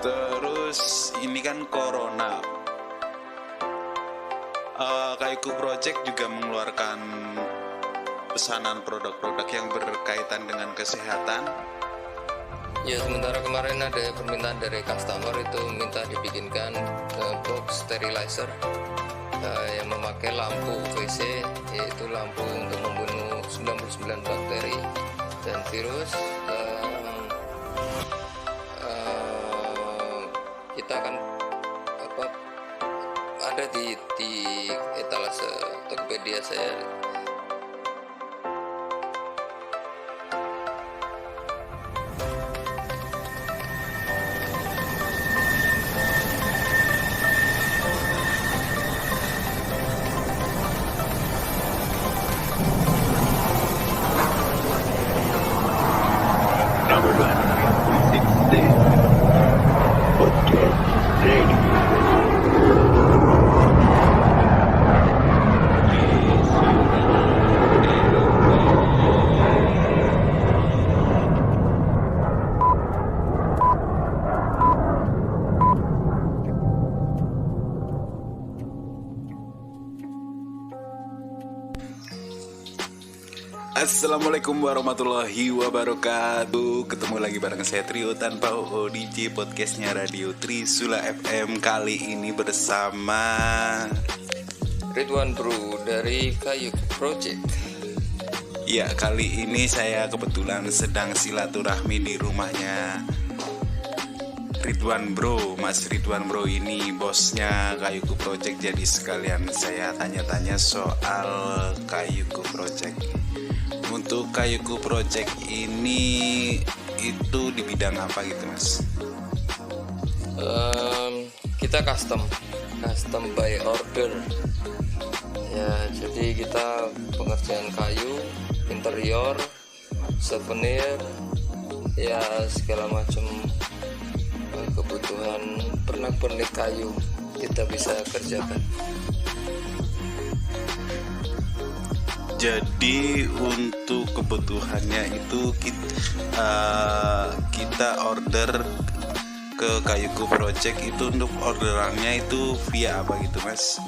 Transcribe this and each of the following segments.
Terus ini kan corona. Kayuku Project juga mengeluarkan pesanan produk-produk yang berkaitan dengan kesehatan. Ya, sementara kemarin ada permintaan dari customer itu minta dibikinkan box sterilizer yang memakai lampu UVC, yaitu lampu untuk membunuh 99 bakteri dan virus. Kita akan ada di etalase Tokopedia saya. Assalamualaikum warahmatullahi wabarakatuh. Ketemu lagi bareng saya Trio tanpa ODJ, podcastnya Radio Trisula FM. Kali ini bersama Ridwan Bro dari Kayuku Project. Ya, kali ini saya kebetulan sedang silaturahmi di rumahnya Ridwan Bro. Mas Ridwan Bro ini bosnya Kayuku Project. Jadi sekalian saya tanya-tanya soal Kayuku Project. Untuk Kayuku Project ini itu di bidang apa gitu, Mas? Kita custom by order. Ya, jadi kita pengerjaan kayu, interior, souvenir, ya segala macam kebutuhan pernak-pernik kayu kita bisa kerjakan. Jadi untuk kebutuhannya itu kita order ke Kayuku Project itu. Untuk orderannya itu via apa gitu, Mas?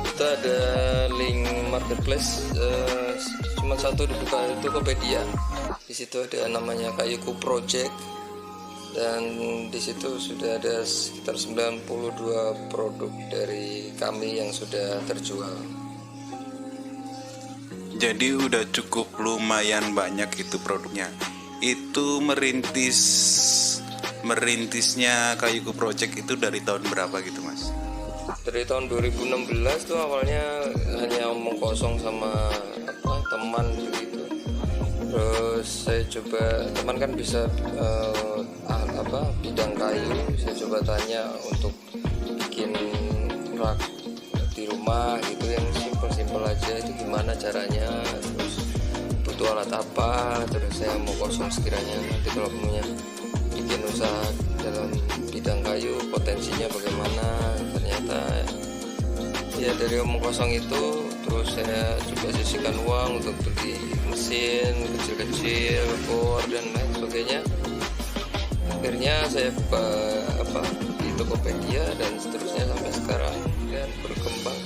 Kita ada link marketplace, cuma satu dibuka, itu Tokopedia. Di situ ada namanya Kayuku Project dan di situ sudah ada sekitar 92 produk dari kami yang sudah terjual. Jadi udah cukup lumayan banyak itu produknya. Itu merintisnya Kayuku Project itu dari tahun berapa gitu, Mas? Dari tahun 2016 tuh awalnya hanya omong kosong sama teman gitu. Terus saya coba, teman kan bisa bidang kayu, saya coba tanya untuk bikin rak di rumah gitu yang simpel aja, itu gimana caranya, terus butuh alat apa. Terus saya mau kosong sekiranya nanti kalau punya bikin usaha dalam bidang kayu potensinya bagaimana. Ternyata ya dari omong kosong itu terus saya coba sisihkan uang untuk beli mesin kecil-kecil, bor dan lain sebagainya. Akhirnya saya buka di Tokopedia dan seterusnya sampai sekarang dan berkembang.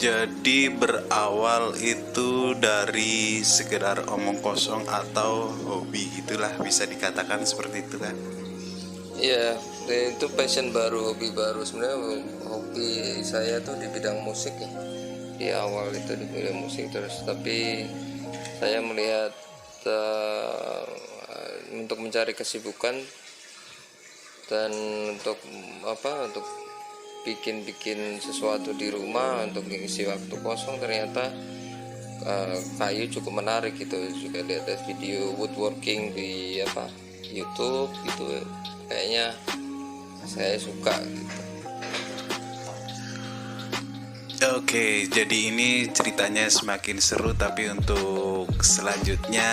Jadi berawal itu dari sekedar omong kosong atau hobi gitulah, bisa dikatakan seperti itu kan? Iya, itu passion baru, hobi baru. Sebenarnya hobi saya tuh di bidang musik ya. Di awal itu di bidang musik terus, tapi saya melihat untuk mencari kesibukan dan untuk bikin sesuatu di rumah untuk mengisi waktu kosong, ternyata kayu cukup menarik gitu. Juga lihat video woodworking di YouTube gitu, kayaknya saya suka gitu. Oke, jadi ini ceritanya semakin seru, tapi untuk selanjutnya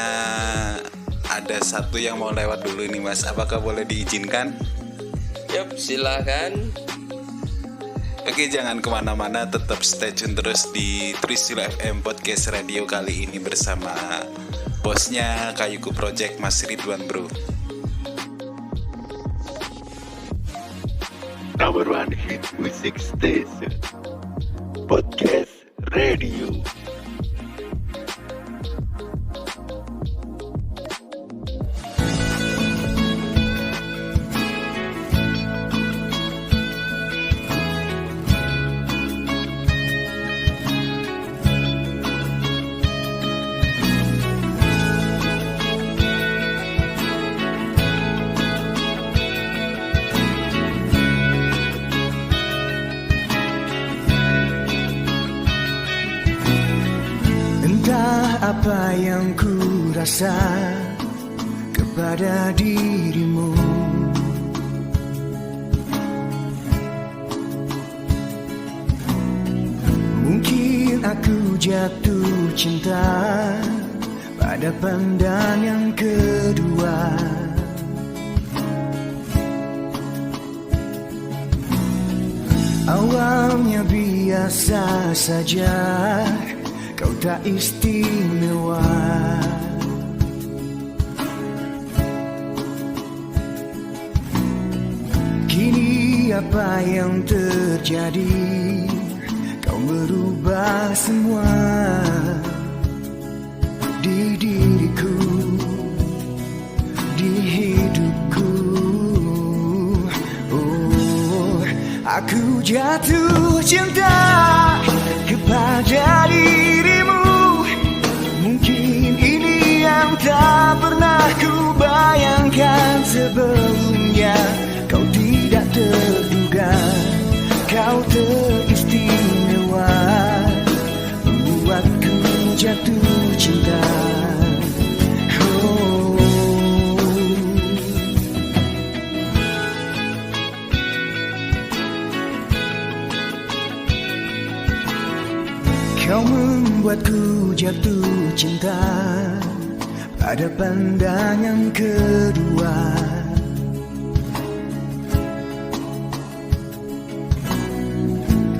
ada satu yang mau lewat dulu ini, Mas. Apakah boleh diizinkan? Yap, silakan. Oke, jangan kemana-mana, tetap stay tune terus di Trisula FM Podcast Radio kali ini bersama bosnya Kayuku Project, Mas Ridwan Bro. Number one hit music station, podcast radio. Apa yang ku rasa kepada dirimu, mungkin aku jatuh cinta pada pandangan kedua. Awalnya biasa saja, kau tak istimewa. Kini apa yang terjadi? Kau merubah semua di diriku, di hidupku. Oh, aku jatuh cinta kepada dirimu. Mungkin ini yang tak pernah ku bayangkan sebelumnya. Kau tidak terduga, kau teristimewa, membuatku jatuh cinta. Oh. Kau membuatku jatuh cinta pada pandangan kedua.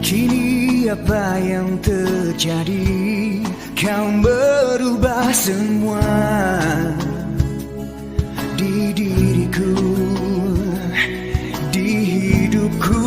Kini apa yang terjadi? Kau merubah semua di diriku, di hidupku.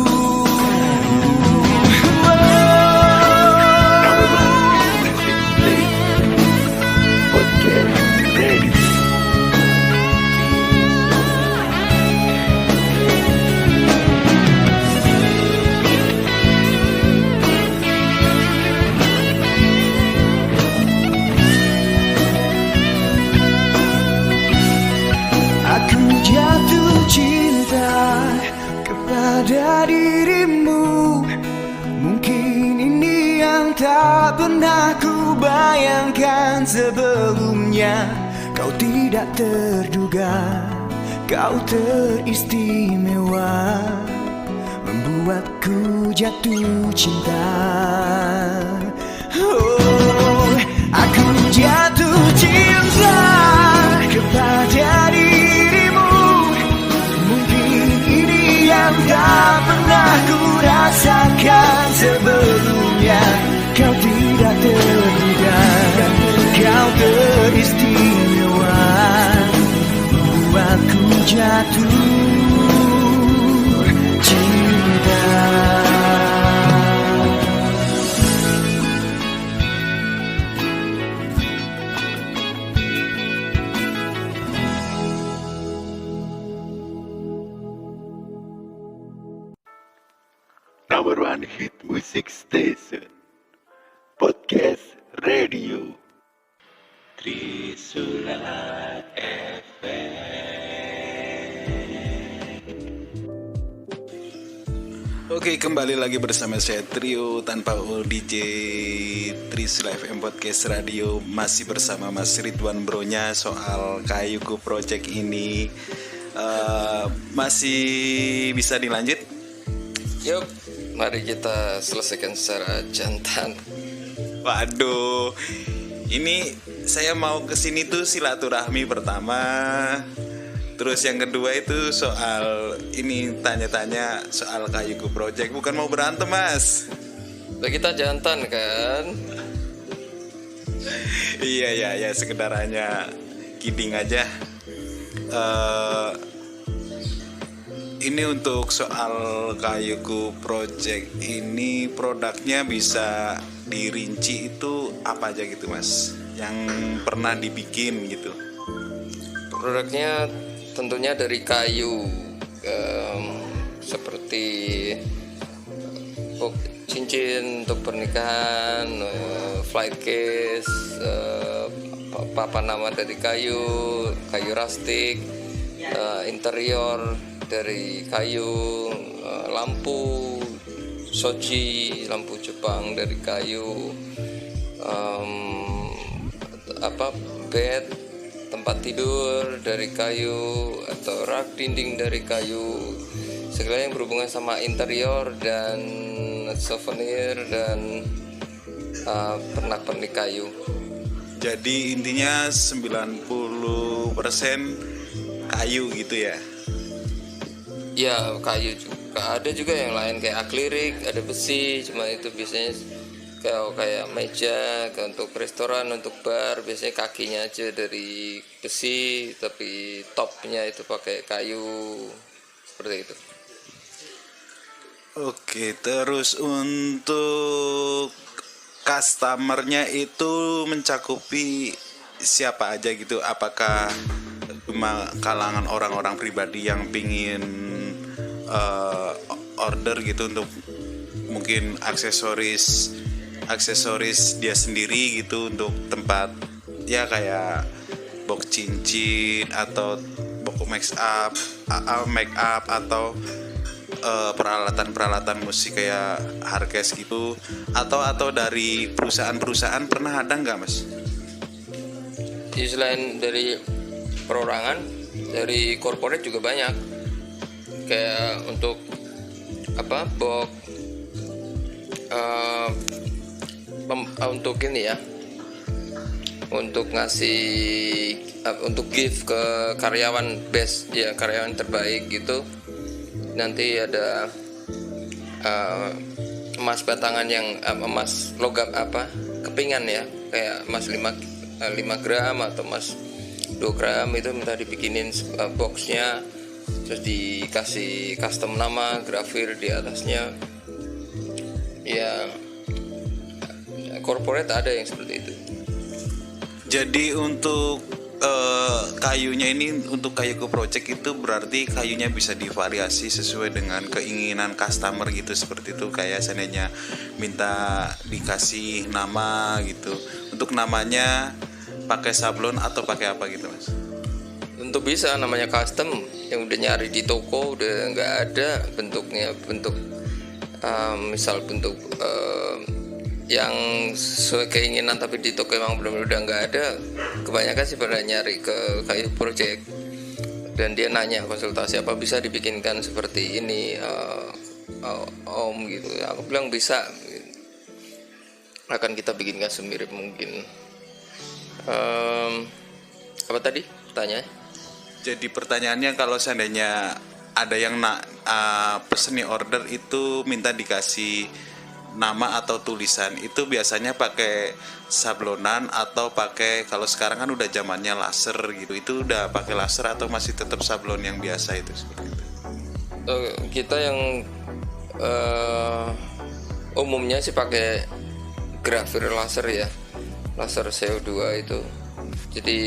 Pada dirimu, mungkin ini yang tak pernah ku bayangkan sebelumnya. Kau tidak terduga, kau teristimewa, membuatku jatuh cinta. Oh, aku jatuh cinta kepada dirimu. Mungkin ini yang tak pernah ku rasakan sebelumnya. Kau tidak terduga, kau teristimewa, membuatku jatuh cinta. Number one hit music station, podcast radio. Trisula FM. Oke, kembali lagi bersama saya Trio tanpa ul DJ Trisula FM Podcast Radio. Masih bersama Mas Ridwan Bro-nya soal Kayuku Project ini. Masih bisa dilanjut? Yuk, mari kita selesaikan secara jantan. Waduh, ini saya mau kesini tuh silaturahmi pertama. Terus yang kedua itu soal ini tanya-tanya soal Kayuku Project. Bukan mau berantem, Mas. Nah, kita jantan kan? Iya, sekedar hanya kidding aja. ini untuk soal Kayuku Project ini produknya bisa dirinci itu apa aja gitu Mas yang pernah dibikin gitu? Produknya tentunya dari kayu, seperti cincin untuk pernikahan, flight case, papan nama dari kayu rustik, interior dari kayu, lampu shoji, lampu Jepang dari kayu, bed, tempat tidur dari kayu, atau rak dinding dari kayu, segala yang berhubungan sama interior dan souvenir dan pernak-pernik kayu. Jadi intinya 90% kayu gitu ya? Ya, kayu juga. Ada juga yang lain kayak akrilik, ada besi, cuma itu biasanya kayak meja untuk restoran, untuk bar, biasanya kakinya aja dari besi, tapi topnya itu pakai kayu, seperti itu. Oke, terus untuk customernya itu mencakupi siapa aja gitu? Apakah cuma kalangan orang-orang pribadi yang pingin order gitu untuk mungkin aksesoris dia sendiri gitu, untuk tempat ya kayak box cincin atau box make up atau peralatan musik kayak hardcase gitu, atau dari perusahaan pernah ada nggak Mas? Selain dari perorangan, dari corporate juga banyak, kayak untuk box untuk ini ya, untuk ngasih untuk gift ke karyawan best ya, karyawan terbaik gitu. Nanti ada emas batangan yang emas logam kepingan ya, kayak emas 5 gram atau emas 2 gram, itu minta dibikinin boxnya, terus dikasih custom nama, grafir di atasnya ya. Corporate ada yang seperti itu. Jadi untuk kayunya ini, untuk Kayuku Project itu berarti kayunya bisa divariasi sesuai dengan keinginan customer gitu, seperti itu. Kayak seandainya minta dikasih nama gitu, untuk namanya pakai sablon atau pakai apa gitu Mas? Untuk bisa namanya custom, yang udah nyari di toko udah nggak ada bentuknya, misal bentuk yang sesuai keinginan tapi di toko emang belum udah nggak ada, kebanyakan sih pada nyari ke Kayu Project dan dia nanya konsultasi apa bisa dibikinkan seperti ini om gitu. Aku bilang bisa, akan kita bikinkan semirip mungkin. Apa tadi tanya? Jadi pertanyaannya, kalau seandainya ada yang pesen nih order itu minta dikasih nama atau tulisan, itu biasanya pakai sablonan atau pakai, kalau sekarang kan udah zamannya laser gitu, itu udah pakai laser atau masih tetap sablon yang biasa itu seperti itu? Kita yang umumnya sih pakai grafir laser ya, laser CO2 itu. Jadi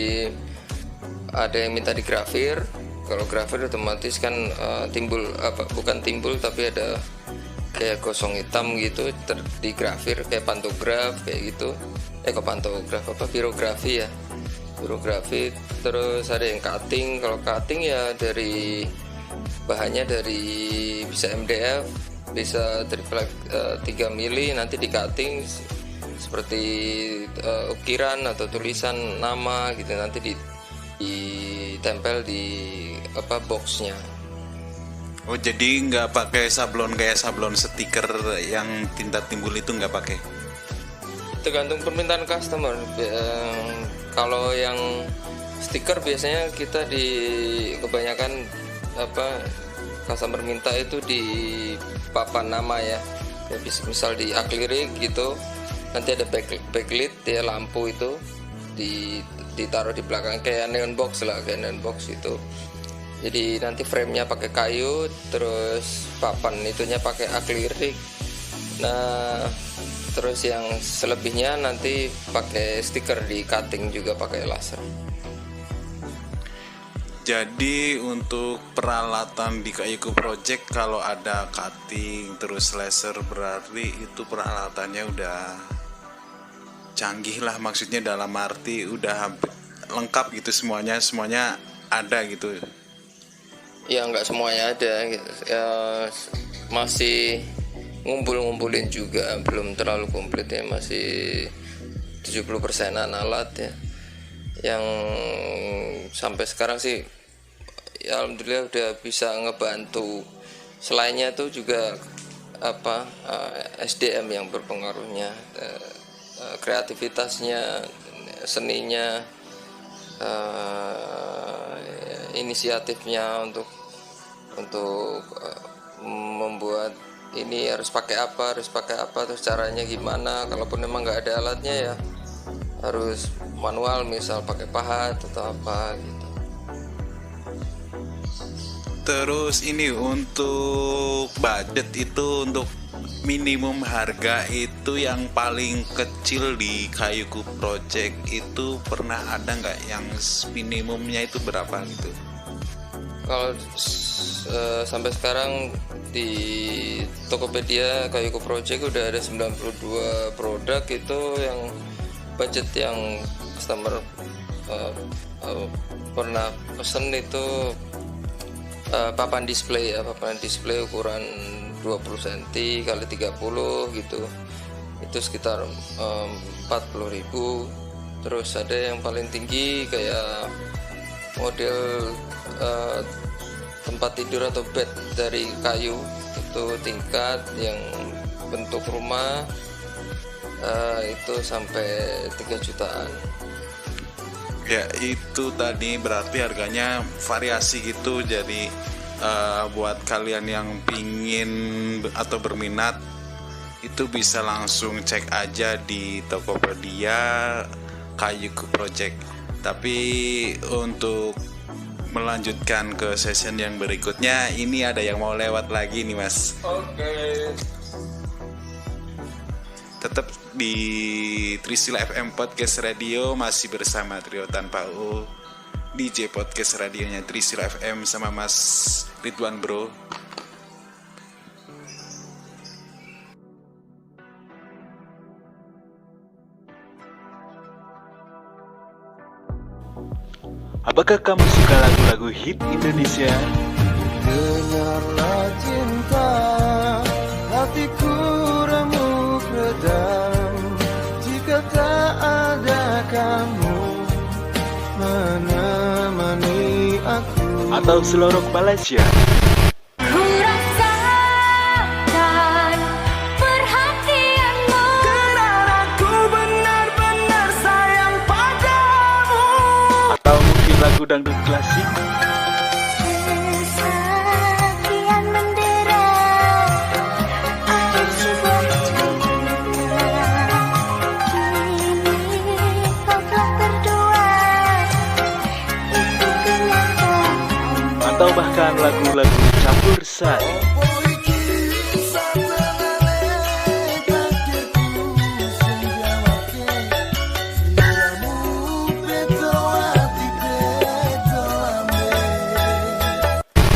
ada yang minta digrafir. Kalau grafir otomatis kan bukan timbul tapi ada kayak gosong hitam gitu, digrafir kayak pantograf kayak gitu. Virografi ya, virografi. Terus ada yang cutting. Kalau cutting ya dari bahannya dari bisa MDF, bisa triplek 3 mili, nanti di cutting seperti ukiran atau tulisan nama gitu, nanti ditempel di boxnya. Oh, jadi nggak pakai sablon kayak sablon stiker yang tinta timbul itu nggak pakai? Tergantung permintaan customer. Kalau yang stiker biasanya kita kebanyakan customer minta itu di papan nama ya. Misal di akrilik gitu, nanti ada backlit ya, lampu itu ditaruh di belakang kayak neon box lah, kayak neon box itu. Jadi nanti frame-nya pakai kayu, terus papan itunya pakai akrilik. Nah, terus yang selebihnya nanti pakai stiker di cutting juga pakai laser. Jadi untuk peralatan di Kayuku Project kalau ada cutting terus laser berarti itu peralatannya udah canggih lah, maksudnya dalam arti udah hampir lengkap gitu, semuanya ada gitu. Ya nggak semuanya ada gitu. Ya, masih ngumpulin juga, belum terlalu komplit ya, masih 70%-an alat ya. Yang sampai sekarang sih ya alhamdulillah udah bisa ngebantu. Selainnya itu juga SDM yang berpengaruhnya, kreativitasnya, seninya, inisiatifnya untuk membuat ini harus pakai apa, terus caranya gimana. Kalaupun memang nggak ada alatnya ya harus manual, misal pakai pahat atau apa gitu. Terus ini untuk budget itu, untuk minimum harga itu yang paling kecil di Kayuku Project itu pernah ada nggak yang minimumnya itu berapa gitu? Kalau sampai sekarang di Tokopedia Kayuku Project udah ada 92 produk itu yang budget yang customer pernah pesen itu papan display ukuran 20 cm kali 30 gitu, itu sekitar 40.000. Terus ada yang paling tinggi kayak model tempat tidur atau bed dari kayu, itu tingkat yang bentuk rumah, itu sampai 3 jutaan. Ya itu tadi berarti harganya variasi gitu. Jadi buat kalian yang pingin atau berminat itu bisa langsung cek aja di Tokopedia Kayuku Project. Tapi untuk melanjutkan ke session yang berikutnya, ini ada yang mau lewat lagi nih Mas. Oke. Tetap di Trisila FM Podcast Radio, masih bersama Trio Tanpa U, DJ Podcast radionya Trisila FM sama Mas Ridwan Bro. Apakah kamu suka lagu-lagu hit Indonesia? Dengarlah cinta, hatiku remuk redam. Jika tak ada kamu menemani aku. Atau Selorok Malaysia? Ku rasakan perhatianmu, Karena aku benar-benar sayang padamu. Atau mungkin lagu dangdut klasik? sekian mendera, ada sebuah cinta. Kini kau telah berdua, itu kenyataan. Atau bahkan lagu-lagu campur sari?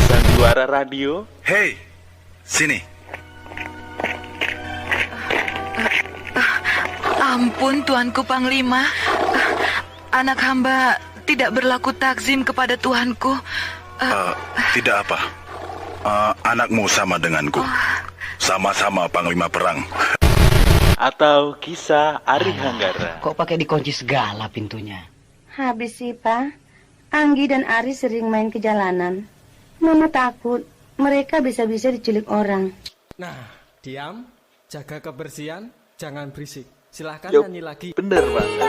Sandiwara Radio? Hei, sini. Ampun Tuanku Panglima, anak hamba tidak berlaku takzim kepada Tuanku. Tidak apa. Anakmu sama denganku. Sama-sama Panglima Perang. Atau kisah Ari Hanggara? Kok pakai dikunci segala pintunya? Habis sih, Pak. Anggi dan Ari sering main ke jalanan. Mama takut mereka bisa-bisa diculik orang. Nah, diam, jaga kebersihan, jangan berisik. Silahkan Yup, nyanyi lagi. bener banget.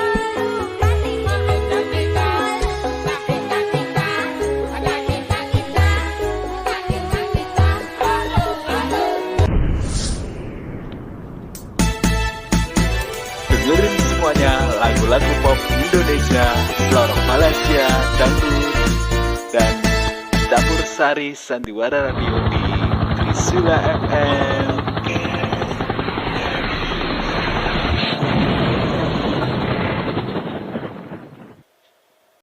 Dengerin semuanya lagu-lagu pop Indonesia, Selorok Malaysia, dangdut, dan dapat Sari Sandiwara Radio di Trisula FM.